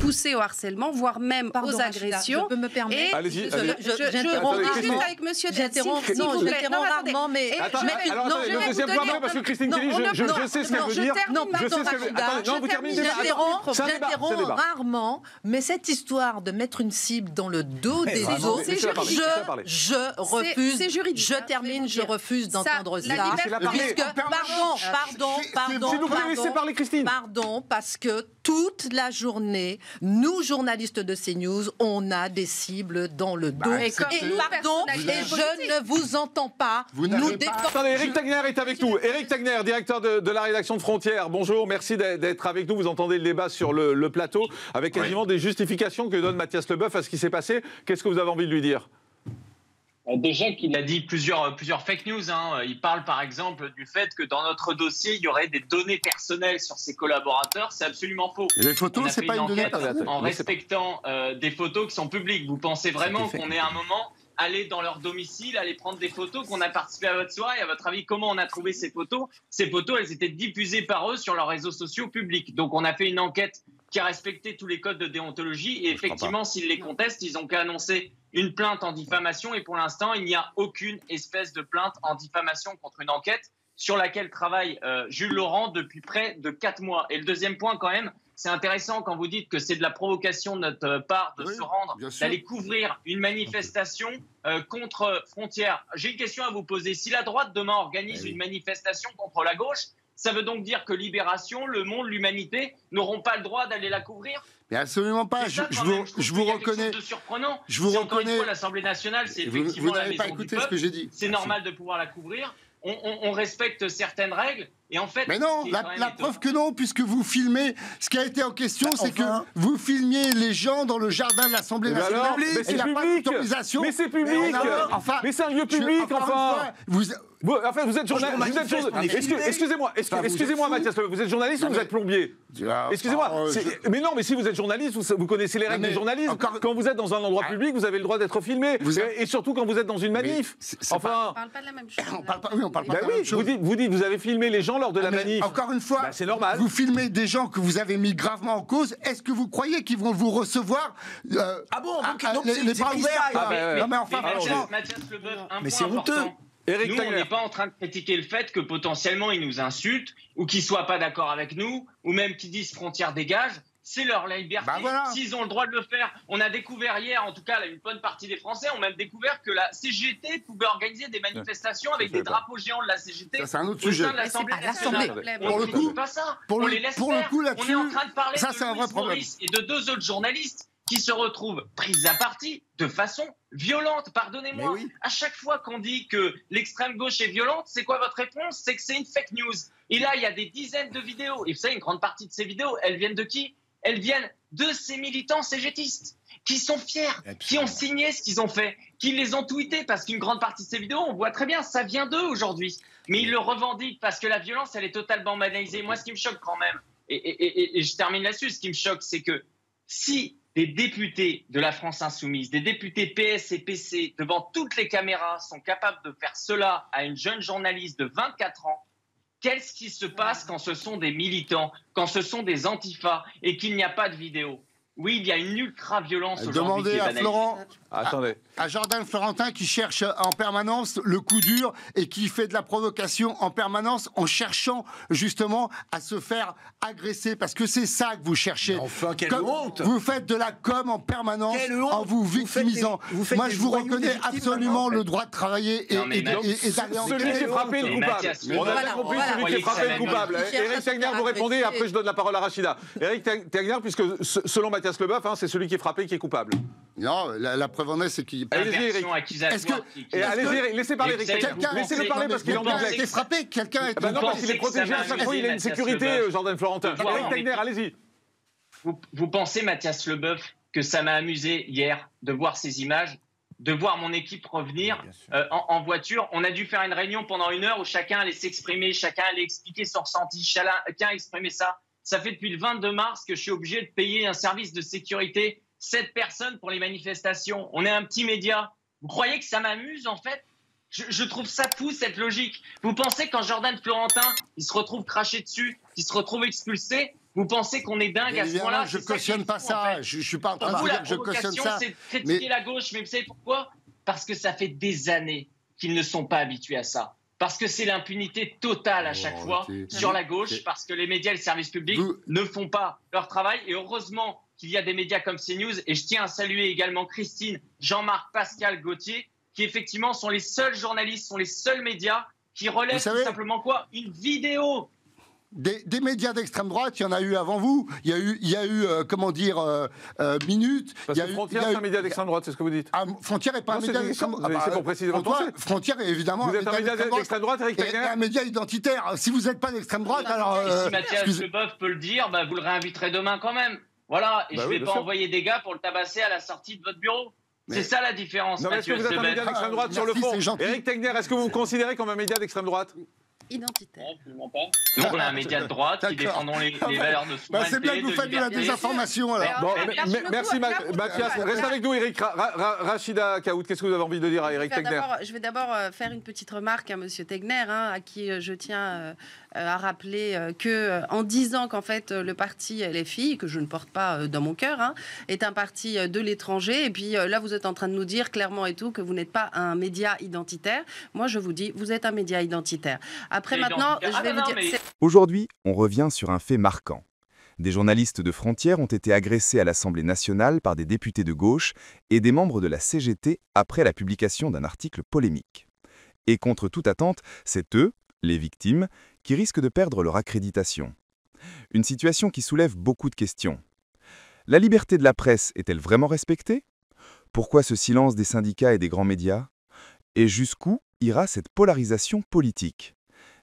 pousser au harcèlement, voire même aux agressions. Je peux me permettre. Allez-y. J'interromps juste avec monsieur J'interromps rarement, mais... Le deuxième point, parce que Christine Kelly, je sais ce qu'elle veut dire. Non, pardon, non, vous terminez. J'interromps rarement, mais cette histoire de mettre une cible dans le dos des autres, je refuse. C'est juridique. Je termine, je refuse d'entendre ça. Pardon. S'il vous plaît, laissez parler Christine. Pardon, parce que toute la journée, nous, journalistes de CNews, on a des cibles dans le dos. Et je ne vous entends pas. Attendez, Éric Tegner est avec nous. Éric Tegner, directeur de la rédaction de Frontières. Bonjour, merci d'être avec nous. Vous entendez le débat sur le plateau, avec quasiment des justifications que donne Mathias Leboeuf à ce qui s'est passé. Qu'est-ce que vous avez envie de lui dire ? Déjà qu'il a dit plusieurs fake news. Il parle par exemple du fait que dans notre dossier, il y aurait des données personnelles sur ses collaborateurs. C'est absolument faux. Et les photos, c'est pas une donnée personnelle. En respectant des photos qui sont publiques. Vous pensez vraiment qu'on est à un moment aller dans leur domicile, aller prendre des photos, qu'on a participé à votre soirée? À votre avis, comment on a trouvé ces photos? Ces photos, elles étaient diffusées par eux sur leurs réseaux sociaux publics. Donc on a fait une enquête qui a respecté tous les codes de déontologie. Et effectivement, s'ils les contestent, ils n'ont qu'à annoncer une plainte en diffamation. Et pour l'instant, il n'y a aucune espèce de plainte en diffamation contre une enquête sur laquelle travaille Jules Laurent depuis près de 4 mois. Et le deuxième point, quand même, c'est intéressant quand vous dites que c'est de la provocation de notre part de se rendre, d'aller couvrir une manifestation contre Frontières. J'ai une question à vous poser. Si la droite demain organise une manifestation contre la gauche, ça veut donc dire que Libération, Le Monde, l'Humanité n'auront pas le droit d'aller la couvrir? Mais absolument pas. Je vous reconnais. De surprenant. Je vous reconnais. L'Assemblée nationale, c'est Vous effectivement la n'avez maison pas du écouté peuple. ce que j'ai dit. C'est normal de pouvoir la couvrir. On respecte certaines règles. Et en fait, mais non, la preuve que non, puisque vous filmez. Ce qui a été en question, c'est que vous filmiez les gens dans le jardin de l'Assemblée nationale. Mais c'est public. Mais c'est public. Mais c'est un lieu public, enfin. En fait, vous êtes journaliste. Excusez-moi, Mathias, vous êtes journaliste ou vous êtes plombier? Excusez-moi. Mais non, mais si vous êtes journaliste, vous connaissez les règles du journalisme. Quand vous êtes dans un endroit public, vous avez le droit d'être filmé. Et surtout quand vous êtes dans une manif. Enfin. On parle pas de la même chose. On parle pas de la même chose. Vous dites, vous avez filmé les gens lors de la manif. Encore une fois, c'est normal. Vous filmez des gens que vous avez mis gravement en cause. Est-ce que vous croyez qu'ils vont vous recevoir donc les bras ouverts? Non, mais enfin, Mathias Leboeuf, mais c'est honteux. Nous, on n'est pas en train de critiquer le fait que potentiellement ils nous insultent ou qu'ils soient pas d'accord avec nous ou même qu'ils disent Frontières dégage. C'est leur liberté. S'ils ont le droit de le faire. On a découvert hier, en tout cas, une bonne partie des Français ont même découvert que la CGT pouvait organiser des manifestations avec des drapeaux géants de la CGT. C'est un autre sujet. Sein de l'Assemblée nationale. Pour le coup, pas ça. Pour on le les laisse coup faire. là-dessus, on est en train de parler ça de c'est un vrai Louis problème. Maurice et de 2 autres journalistes qui se retrouvent pris à partie de façon violente. Pardonnez-moi. À chaque fois qu'on dit que l'extrême gauche est violente, c'est quoi votre réponse? C'est que c'est une fake news. Et là, il y a des dizaines de vidéos. Et vous savez, une grande partie de ces vidéos, elles viennent de qui? Elles viennent de ces militants cégétistes qui sont fiers, qui ont signé ce qu'ils ont fait, qui les ont tweetés, parce qu'une grande partie de ces vidéos, on voit très bien, ça vient d'eux aujourd'hui. Mais ils le revendiquent parce que la violence, elle est totalement banalisée. Moi, ce qui me choque quand même, et je termine là-dessus, ce qui me choque, c'est que si des députés de la France Insoumise, des députés PS et PC, devant toutes les caméras, sont capables de faire cela à une jeune journaliste de 24 ans, qu'est-ce qui se passe quand ce sont des militants, quand ce sont des antifas et qu'il n'y a pas de vidéo? Oui, il y a une ultra-violence aujourd'hui. Demandez à Florent, attendez, à Jordan Florentin qui cherche en permanence le coup dur et qui fait de la provocation en permanence en cherchant justement à se faire agresser, parce que c'est ça que vous cherchez. Mais enfin, quelle honte! Vous faites de la com en permanence en vous victimisant. Moi, je vous reconnais absolument le droit de travailler et d'aller en celui qui est frappé le coupable. On a bien compris, celui qui est frappé le coupable. Éric Tegner, vous répondez et après je donne la parole à Rachida. Éric Tegner, puisque selon Mathias Leboeuf, c'est celui qui est frappé qui est coupable. Non, la preuve en est, c'est qu'il... Allez-y, Éric. Allez-y, laissez parler Éric. Laissez-le parler parce qu'il est en danger. Quelqu'un a été frappé, quelqu'un a été... Non, parce qu'il est protégé à chaque fois, il a une sécurité, Jordan Florentin. Éric Tegner, allez-y. Vous pensez, Mathias Leboeuf, que ça m'a amusé hier de voir ces images, de voir mon équipe revenir en voiture? On a dû faire une réunion pendant 1 heure où chacun allait s'exprimer, chacun allait expliquer son ressenti, chacun exprimait ça. Ça fait depuis le 22 mars que je suis obligé de payer un service de sécurité 7 personnes pour les manifestations. On est un petit média. Vous croyez que ça m'amuse, en fait? Je trouve ça fou, cette logique. Vous pensez quand Jordan Florentin, il se retrouve craché dessus, il se retrouve expulsé, Vous pensez qu'on est dingue à ce point-là? Je cautionne pas ça. Je suis pas en train de dire que je cautionne ça. C'est de critiquer la gauche, mais vous savez pourquoi? Parce que ça fait des années qu'ils ne sont pas habitués à ça. Parce que c'est l'impunité totale à chaque fois sur la gauche, parce que les médias et les services publics ne font pas leur travail. Et heureusement qu'il y a des médias comme CNews. Et je tiens à saluer également Christine, Jean-Marc, Pascal, Gauthier, qui effectivement sont les seuls journalistes, sont les seuls médias qui relèvent tout simplement quoi? Une vidéo. Des médias d'extrême droite, il y en a eu avant vous. Il y a eu comment dire, Minute. Parce que Frontière, c'est un média d'extrême droite, c'est ce que vous dites. Frontière n'est pas un média d'extrême droite. C'est pour préciser votre pensée. Frontière est évidemment vous êtes un média d'extrême droite, Éric Tagner? Un média identitaire. Si vous n'êtes pas d'extrême droite, alors... si Mathias Leboeuf peut le dire, vous le réinviterez demain quand même. Voilà, et je ne vais pas envoyer des gars pour le tabasser à la sortie de votre bureau. C'est ça la différence. Non, est-ce que vous êtes un média d'extrême droite sur le fond? Éric Tagner, est-ce que vous vous considérez comme un média d'extrême droite? Identitaire. Absolument pas. Donc on a un média de droite qui défendons les valeurs de souveraineté. C'est bien que vous faites de la désinformation alors. Bon, merci Mathias. Reste avec nous, Éric. Rachida Kaout, qu'est-ce que vous avez envie de dire à Éric Tagner? Je vais d'abord faire une petite remarque à Monsieur Tagner, à qui je tiens à rappeler que en disant qu'en fait le parti LFI, que je ne porte pas dans mon cœur, est un parti de l'étranger, et puis là vous êtes en train de nous dire clairement et tout que vous n'êtes pas un média identitaire. Moi je vous dis, vous êtes un média identitaire. Après maintenant, je vais vous dire... Aujourd'hui, on revient sur un fait marquant. Des journalistes de Frontière ont été agressés à l'Assemblée nationale par des députés de gauche et des membres de la CGT après la publication d'un article polémique. Et contre toute attente, c'est eux, les victimes, qui risquent de perdre leur accréditation. Une situation qui soulève beaucoup de questions. La liberté de la presse est-elle vraiment respectée? Pourquoi ce silence des syndicats et des grands médias? Et jusqu'où ira cette polarisation politique?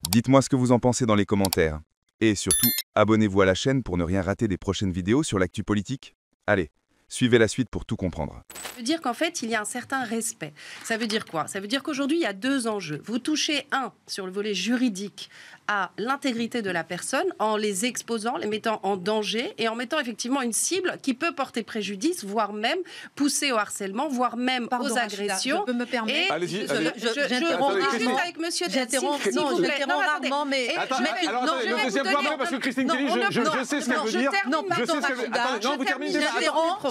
Dites-moi ce que vous en pensez dans les commentaires. Et surtout, abonnez-vous à la chaîne pour ne rien rater des prochaines vidéos sur l'actu politique. Allez, suivez la suite pour tout comprendre. Ça veut dire qu'en fait, il y a un certain respect. Ça veut dire quoi? Ça veut dire qu'aujourd'hui, il y a deux enjeux. Vous touchez, sur le volet juridique, à l'intégrité de la personne en les exposant, les mettant en danger et en mettant effectivement une cible qui peut porter préjudice, voire même pousser au harcèlement, voire même aux agressions. Je peux me permettre. Allez-y. J'interromps juste avec Monsieur. J'interromps rarement, mais... Alors, le deuxième point, parce que Christine Kelly, je sais ce qu'elle veut dire. Non, pardon, non, vous terminez.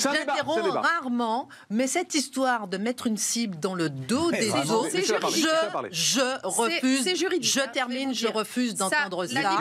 J'interromps rarement, mais cette histoire de mettre une cible dans le dos des autres, je refuse. C'est juridique. Je termine, je refuse d'entendre ça.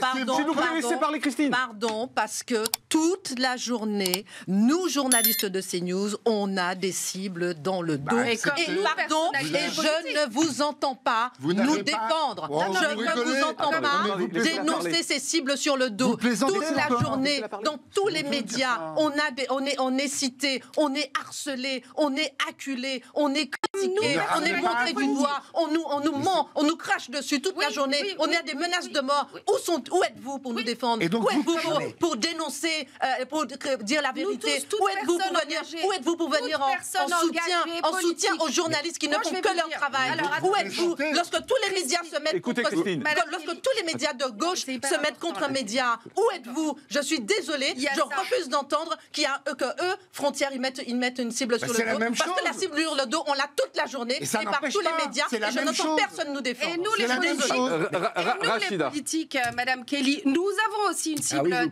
Pardon. Si vous pouvez laisser parler Christine. Pardon, parce que toute la journée, nous, journalistes de CNews, on a des cibles dans le dos. Et je ne vous entends pas nous défendre. Je ne vous entends pas dénoncer ces cibles sur le dos. Toute la journée, dans tous les médias, on est cité, on est harcelé, on est acculé, on est critiqué, on est montré du doigt, on nous ment, on nous crache dessus toute la journée, on a des menaces de mort. Où êtes-vous pour nous défendre? Où êtes-vous pour dénoncer, pour dire la vérité? Où êtes-vous pour venir en soutien aux journalistes qui ne font que leur travail? Où êtes-vous lorsque tous les médias se mettent contre... Lorsque tous les médias de gauche se mettent contre un média? Où êtes-vous? Je suis désolée, je refuse d'entendre que eux, Frontière, ils mettent une cible sur le dos. Parce que la cible sur le dos, on l'a toute la journée, et par tous les médias, et je n'entends personne nous défendre. Et nous, les politiques, Madame Kelly, nous avons aussi une cible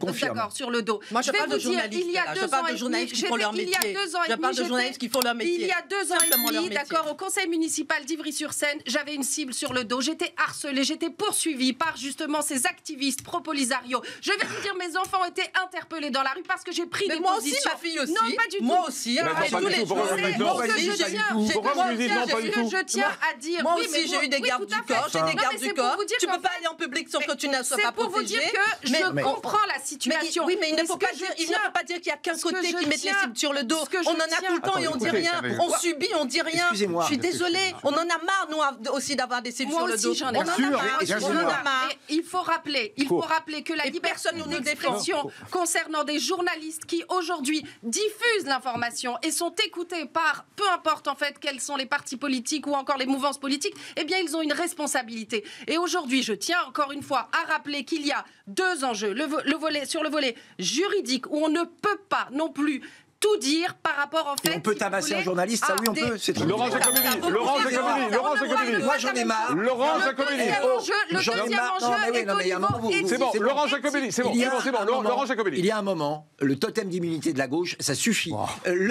sur le dos. Moi, je parle de journalistes. Je parle de journalistes qui font leur métier. Je parle de journalistes qui font leur métier. Il y a 2 ans et demi, d'accord, au conseil municipal d'Ivry-sur-Seine, j'avais une cible sur le dos. J'étais harcelée, j'étais poursuivie par justement ces activistes pro-Polisario. Je vais vous dire, mes enfants ont été interpellés dans la rue parce que j'ai pris des moi positions. aussi, ma fille aussi. Non, pas du tout. Moi aussi. Je tiens à dire. Moi aussi, j'ai eu des gardes du corps. J'ai des gardes du corps. Tu peux pas aller en public sans que tu ne sois pas protégé. C'est pour vous dire que je comprends la situation. Oui, mais il ne faut pas dire qu'il y a qu'un côté qui met les cibles sur le dos. On en a tout le temps et on dit rien. On subit, on dit rien. Je suis désolée. On en a marre, nous aussi, d'avoir des cibles sur le dos. On en a marre. Il faut rappeler que la liberté d'expression concernant des journalistes qui aujourd'hui diffusent l'information et sont écoutés par peu importe en fait quels sont les partis politiques ou encore les mouvances politiques, eh bien ils ont une responsabilité. Et aujourd'hui, je tiens encore une fois à rappeler qu'il y a 2 enjeux. Sur le volet juridique où on ne peut pas non plus tout dire par rapport en fait. Et on peut tabasser un journaliste, ça oui on peut. C'est Laurent Giacobelli, moi j'en ai marre. Laurent Giacobelli. Le deuxième enjeu est au niveau. C'est bon, Laurent Giacobelli, c'est bon. Laurent Giacobelli. Il y a un moment, le totem d'immunité de la gauche, ça suffit.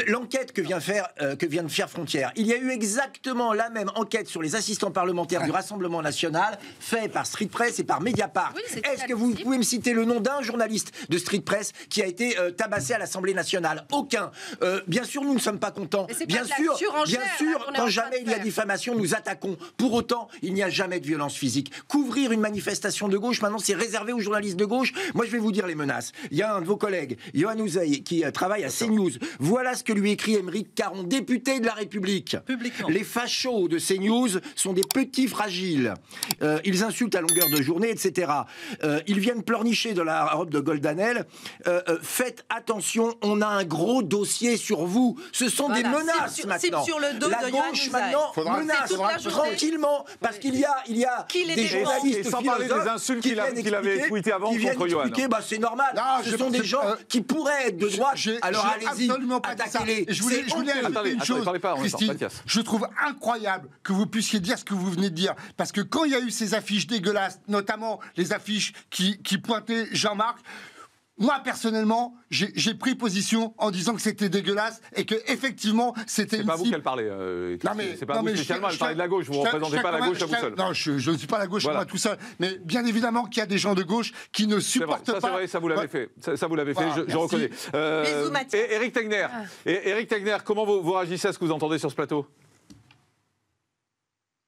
L'enquête que vient de faire Frontières, il y a eu exactement la même enquête sur les assistants parlementaires du Rassemblement National, fait par Street Press et par Mediapart. Est-ce que vous pouvez me citer le nom d'un journaliste de Street Press qui a été tabassé à l'Assemblée nationale? Aucun. Bien sûr, nous ne sommes pas contents. Bien sûr, quand jamais il y a diffamation, nous attaquons. Pour autant, il n'y a jamais de violence physique. Couvrir une manifestation de gauche, maintenant, c'est réservé aux journalistes de gauche. Moi, je vais vous dire les menaces. Il y a un de vos collègues, Yohann Usaï, qui travaille à CNews. Voilà ce que lui écrit Émeric Caron, député de La République. Publiquement. Les fachos de CNews sont des petits fragiles. Ils insultent à longueur de journée, etc. Ils viennent pleurnicher de la robe de Goldanel. Faites attention, on a un gros dossier sur vous. Ce sont des menaces maintenant. Sur le dos la de gauche maintenant menace tranquillement parce qu'il y a des journalistes et sans parler des insultes qu'il avait tweetées avant contre Yohann. C'est normal. Ce sont des gens qui pourraient être de droite. Alors allez-y, attaquez-les. Je voulais ajouter une chose, Christine. Je trouve incroyable que vous puissiez dire ce que vous venez de dire. Parce que quand il y a eu ces affiches dégueulasses, notamment les affiches qui pointaient Jean-Marc, moi, personnellement, j'ai pris position en disant que c'était dégueulasse et que effectivement c'était une cible. C'est pas vous qu'elle parlait. C'est pas vous spécialement, elle parlait de la gauche. Vous ne représentez pas la gauche à vous seul. Non, je ne suis pas la gauche à moi tout seul. Mais bien évidemment qu'il y a des gens de gauche qui ne supportent pas. C'est vrai, ça vous l'avez fait. Ça vous l'avez fait, je reconnais. Éric Tegner, comment vous réagissez à ce que vous entendez sur ce plateau?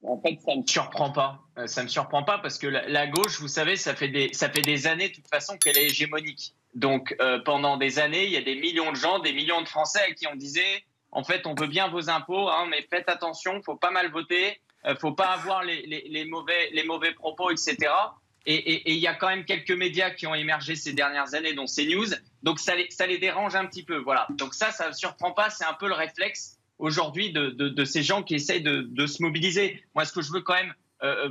En fait, ça ne me surprend pas. Ça ne me surprend pas parce que la gauche, vous savez, ça fait des années de toute façon qu'elle est hégémonique. Donc, pendant des années, il y a des millions de gens, des millions de Français à qui on disait, en fait, on veut bien vos impôts, hein, mais faites attention, faut pas mal voter, faut pas avoir les mauvais propos, etc. Et il y a quand même quelques médias qui ont émergé ces dernières années, dont CNews. Donc, ça les dérange un petit peu. Voilà. Donc ça ne me surprend pas. C'est un peu le réflexe aujourd'hui de ces gens qui essayent de se mobiliser. Moi, ce que je veux quand même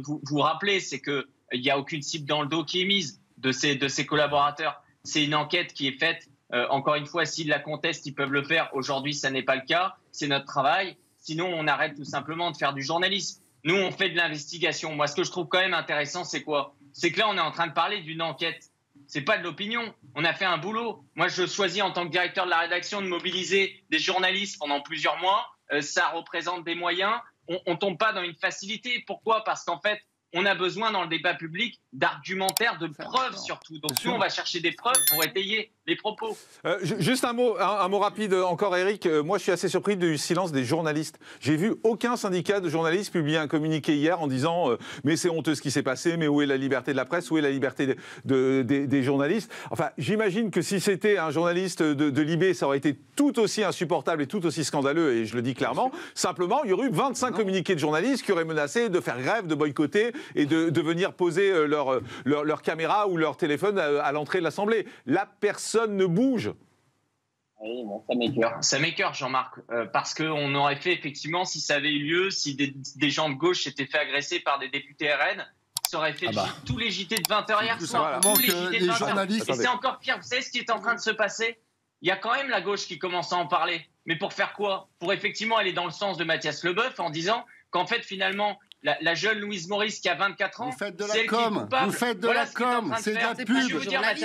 vous rappeler, c'est qu'il n'y a aucune cible dans le dos qui est mise de ces collaborateurs. C'est une enquête qui est faite. Encore une fois, s'ils la contestent, ils peuvent le faire. Aujourd'hui, ça n'est pas le cas. C'est notre travail. Sinon, on arrête tout simplement de faire du journalisme. Nous, on fait de l'investigation. Moi, ce que je trouve quand même intéressant, c'est quoi? C'est que là, on est en train de parler d'une enquête. C'est pas de l'opinion. On a fait un boulot. Moi, je choisis en tant que directeur de la rédaction de mobiliser des journalistes pendant plusieurs mois. Ça représente des moyens. On tombe pas dans une facilité. Pourquoi? Parce qu'en fait, on a besoin dans le débat public d'argumentaires, de preuves surtout. Donc nous, on va chercher des preuves pour étayer les propos. Juste un mot rapide encore, Éric. Moi, je suis assez surpris du silence des journalistes. J'ai vu aucun syndicat de journalistes publier un communiqué hier en disant mais c'est honteux ce qui s'est passé, mais où est la liberté de la presse, où est la liberté des journalistes. Enfin, j'imagine que si c'était un journaliste de Libé, ça aurait été tout aussi insupportable et tout aussi scandaleux, et je le dis clairement. Simplement, il y aurait eu 25 communiqués de journalistes qui auraient menacé de faire grève, de boycotter et de venir poser leur caméra ou leur téléphone à l'entrée de l'Assemblée. Là, personne ne bouge. Oui, bon, ça m'écoeure, Jean-Marc, parce qu'on aurait fait effectivement, si ça avait eu lieu, si des gens de gauche s'étaient fait agresser par des députés RN, ça aurait fait tous les JT de 20h hier soir. Tous les JT de 20h. Et c'est encore pire. Vous savez ce qui est en train de se passer? Il y a quand même la gauche qui commence à en parler. Mais pour faire quoi? Pour effectivement aller dans le sens de Mathias Leboeuf en disant qu'en fait, finalement, la jeune Louise Maurice qui a 24 ans, vous faites de la com, vous faites de la com, c'est de la pub,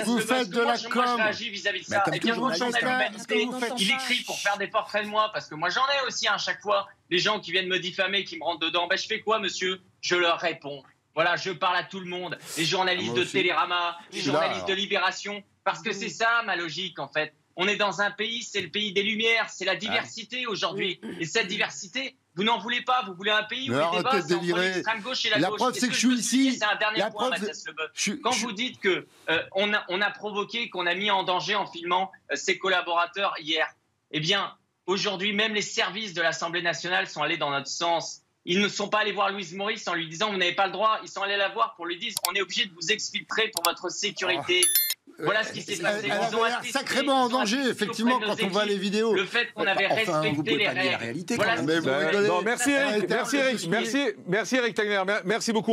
vous faites de la com. Moi, je réagis vis-à-vis de ça. Et bien, moi, j'en ai l'humanité. Il écrit pour faire des portraits de moi, parce que moi, j'en ai aussi à chaque fois des gens qui viennent me diffamer, qui me rentrent dedans. Ben, je fais quoi, monsieur? Je leur réponds. Voilà, je parle à tout le monde, les journalistes de Télérama, les journalistes de Libération, parce que c'est ça ma logique, en fait. On est dans un pays, c'est le pays des Lumières, c'est la diversité aujourd'hui. Et cette diversité, vous n'en voulez pas, vous voulez un pays où les débats sont entre l'extrême gauche et la gauche. La preuve, c'est que je suis ici. C'est un dernier point, Mathias Leboeuf. Quand vous dites qu'on a provoqué, qu'on a mis en danger en filmant ses collaborateurs hier, eh bien, aujourd'hui, même les services de l'Assemblée nationale sont allés dans notre sens. Ils ne sont pas allés voir Louise Maurice en lui disant « vous n'avez pas le droit ». Ils sont allés la voir pour lui dire « on est obligé de vous exfiltrer pour votre sécurité ». Voilà ce qui s'est passé. Elle a sacrément en danger, effectivement, quand on voit les vidéos. Le fait qu'on avait respecté les règles. Merci Éric, merci Éric Tegner, merci beaucoup.